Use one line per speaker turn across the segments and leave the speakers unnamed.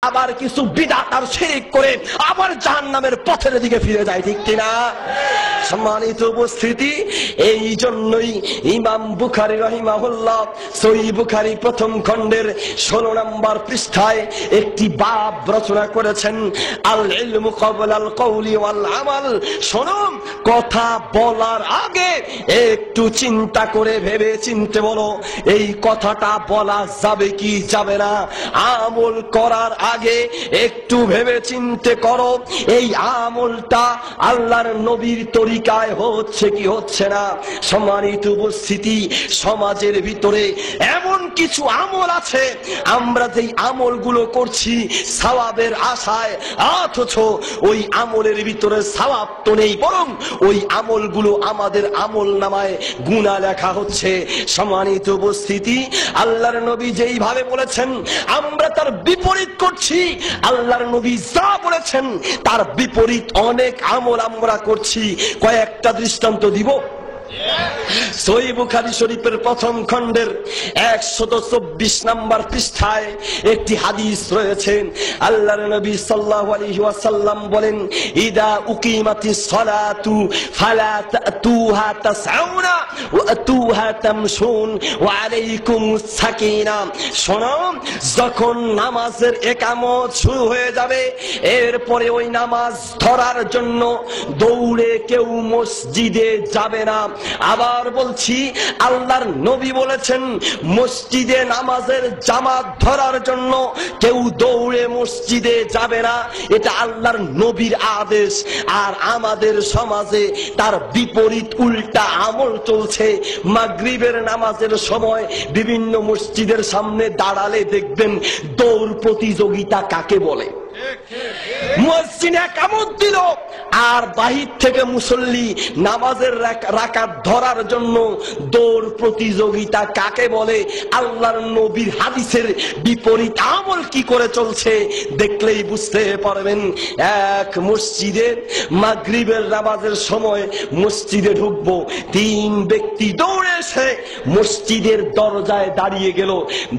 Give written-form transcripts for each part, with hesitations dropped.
আবার কিছু বিদআত আর শিরক করে আবার জাহান্নামের পথের দিকে ফিরে যায়, ঠিক কিনা? সম্মানিত উপস্থিতি, এই জন্যই ইমাম বুখারী রাহিমাহুল্লাহ সহিহ বুখারী প্রথম খণ্ডের 16 নম্বর পৃষ্ঠায় একটি বাব রচনা করেছেন, আল ইলমু ক্বাবলাল কওলি ওয়াল আমাল। শুনুন, কথা বলার আগে একটু চিন্তা করে ভেবে চিনতে বলো, এই কথাটা বলা যাবে কি যাবে না। আমল করার আগে একটু ভেবে চিন্তে করো, এই আমলটা আল্লাহর নবীর তরিকায় হচ্ছে কি হচ্ছে না। সম্মানিত উপস্থিতি, সমাজের ভিতরে এমন কিছু আমল আছে, আমরা যেই আমলগুলো করছি সওয়াবের আশায়, অথচ ওই আমলের ভিতরে সওয়াব তো নেই, বরং ওই আমলগুলো আমাদের আমল নামায় গুনাহ লেখা হচ্ছে। সম্মানিত উপস্থিতি, আল্লাহর নবী যেইভাবে বলেছেন আমরা তার বিপরীত করছি। আল্লাহর নবী যা বলেছেন তার বিপরীত অনেক আমল আমরা করছি। কয়েকটা দৃষ্টান্ত দিব। সহিহ বুখারী শরীফের প্রথম খণ্ডের 124 নম্বর পৃষ্ঠায় একটি হাদিস রয়েছে। আল্লাহর নবী সাল্লাল্লাহু আলাইহি ওয়াসাল্লাম বলেন, ইদা উকিমাতিস সালাতু ফালা তাতুহা তাসউনা ওয়া আতুহা তামশুন ওয়া আলাইকুমুস সাকিনা। শোনো, যখন নামাজের ইকামত শুরু হয়ে যাবে, এরপরে ওই নামাজ ধরার জন্য দৌড়ে কেউ মসজিদে যাবে না। আবার বলছি, আল্লাহর নবী বলেছেন মসজিদে নামাজের জামাত ধরার জন্য কেউ দৌড়ে মসজিদে যাবে না, এটা আল্লাহর নবীর আদেশ। আর আমাদের সমাজে তার বিপরীত উল্টা আমল চলছে। মাগরিবের নামাজের সময় বিভিন্ন মসজিদের সামনে দাঁড়ালে দেখবেন দৌড় প্রতিযোগিতা কাকে বলে। মুয়াজ্জিন ইকামত দিল আর বাহির থেকে মুসল্লি নামাজের রাকাত ধরার জন্য দৌড় প্রতিযোগিতা কাকে বলে। আল্লাহর নবীর হাদিসের বিপরীত আমল কি করে চলছে দেখলেই বুঝতে পারবেন। এক মসজিদে মাগরিবের নামাজের সময় মসজিদে ঢুকবো, 3 ব্যক্তি দৌড়ে এসে মসজিদের দরজায় দাঁড়িয়ে গেল।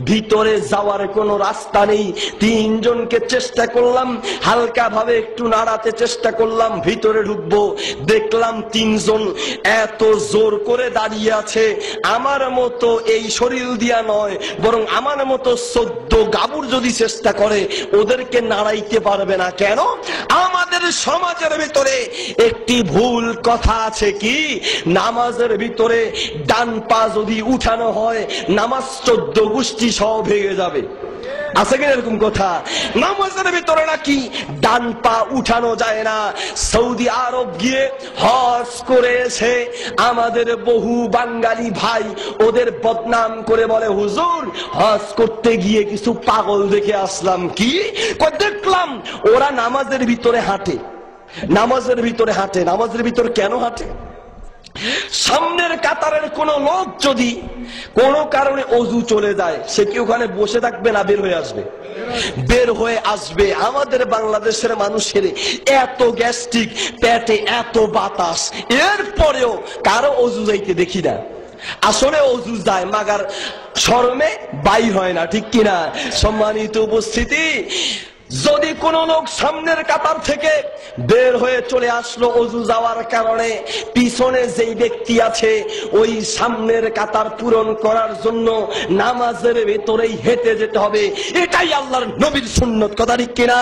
ভিতরে যাওয়ার কোনো রাস্তা নেই। 3 জনকে চেষ্টা করলাম, হালকা ভাবে একটু নাড়াতে চেষ্টা করলাম, ভিতরে ঢুকবো, দেখলাম 3 জন এত জোর করে দাঁড়িয়ে আছে। আমার মতো এই শরীর দিয়া নয়, বরং আমার মতো 14 গাবুর যদি চেষ্টা করে ওদেরকে নাড়াইতে পারবে না। কেন? আমাদের সমাজের ভিতরে একটি ভুল কথা আছে, কি নামাজের ভিতরে ডান পা যদি উঠানো হয় নামাজ 14 গোষ্ঠী সহ ভেঙে যাবে। আছে কিনা এরকম কথা? নামাজের ভিতরে নাকি ডান পা উঠানো যায় না। সৌদি আরব গিয়ে হজ করে এসে আমাদের বহু বাঙালি ভাই ওদের বদনাম করে বলে, হুজুর হজ করতে গিয়ে কিছু পাগল দেখে আসলাম। কি দেখলাম? ওরা নামাজের ভিতরে হাঁটে, নামাজের ভিতরে হাঁটে। নামাজের ভিতরে কেন হাঁটে? সামনের কাতারের কোন লোক যদি কোনো কারণে অজু চলে যায়, সে কি ওখানে বসে থাকবে না বের হয়ে আসবে? বের হয়ে আসবে। আমাদের বাংলাদেশের মানুষের এত গ্যাস্ট্রিক, পেটে এত বাতাস, এরপরেও কারো অজু যাইতে দেখি না। আসলে অজু যায়, মাগার শরমে বাইর হয় না, ঠিক কিনা? সম্মানিত উপস্থিতি, যদি কোন লোক সামনের কাতার থেকে বের হয়ে চলে আসলো অজু যাওয়ার কারণে, পিছনে যেই ব্যক্তি আছে ওই সামনের কাতার পূরণ করার জন্য নামাজের ভেতরেই হেঁটে যেতে হবে। এটাই আল্লাহর নবীর সুন্নত, কথা ঠিক কিনা?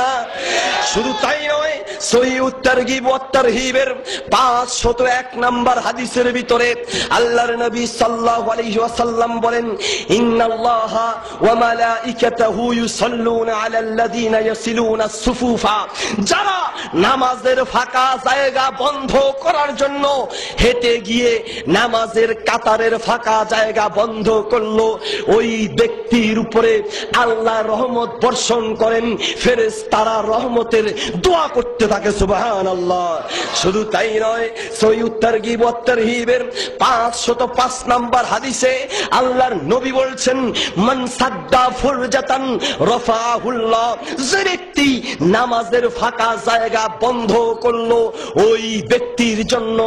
শুধু তাই নয়, সহিহ তারগিব ওয়াত তারহিবের 501 নম্বর হাদিসের ভিতরে আল্লাহর নবী সাল্লাল্লাহু আলাইহি ওয়াসাল্লাম বলেন, ইন্নাল্লাহা ওয়া মালাইকাতাহু ইউসাল্লুনা আলাল্লাযিনা ইয়াসিলুনা সুফুফা। যারা নামাজের ফাঁকা জায়গা বন্ধ করার জন্য হেঁটে গিয়ে নামাজের কাতারের ফাঁকা জায়গা বন্ধ করলো, ওই ব্যক্তির উপরে আল্লাহ রহমত বর্ষণ করেন। ফেরেশতারা রহমতের দোয়া করতে থাকে সুবহানাল্লাহ। শুধু তাই নয়, সহিহ তারগিব ওয়াত তারহিবের 505 নম্বর হাদিসে আল্লাহর নবী বলছেন, মান সাদ্দা ফুরজাতান রাফাহুল্লাহ, যে ব্যক্তি নামাজের ফাঁকা জায়গা বন্ধ করলো ওই ব্যক্তির জন্য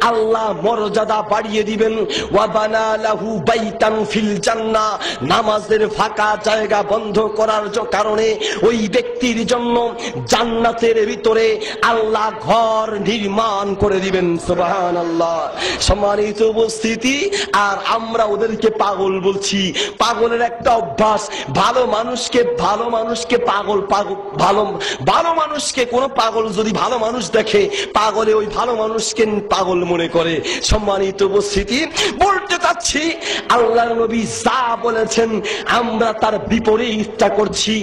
আল্লাহ মর্যাদা বাড়িয়ে দিবেন। ওয়া বানা লাহু বাইতান ফিল জান্নাহ, নামাজের ফাঁকা জায়গা বন্ধ করার কারণে ওই ব্যক্তির জন্য জান্নাতের ভিতরে আল্লাহ ঘর নির্মাণ করে দিবেন সুবহানাল্লাহ। সম্মানিত উপস্থিতি, আর আমরা ওদেরকে পাগল বলছি। পাগলের একটা অভ্যাস, ভালো মানুষকে পাগল ভালো মানুষকে কোন পাগল যদি ভালো মানুষ দেখে, পাগলে ওই ভালো মানুষকে পাগল মনে করে। সম্মানিত উপস্থিতি, বলতে চাচ্ছি আল্লাহর নবী যা বলেছেন আমরা তার বিপরীতটা করছি।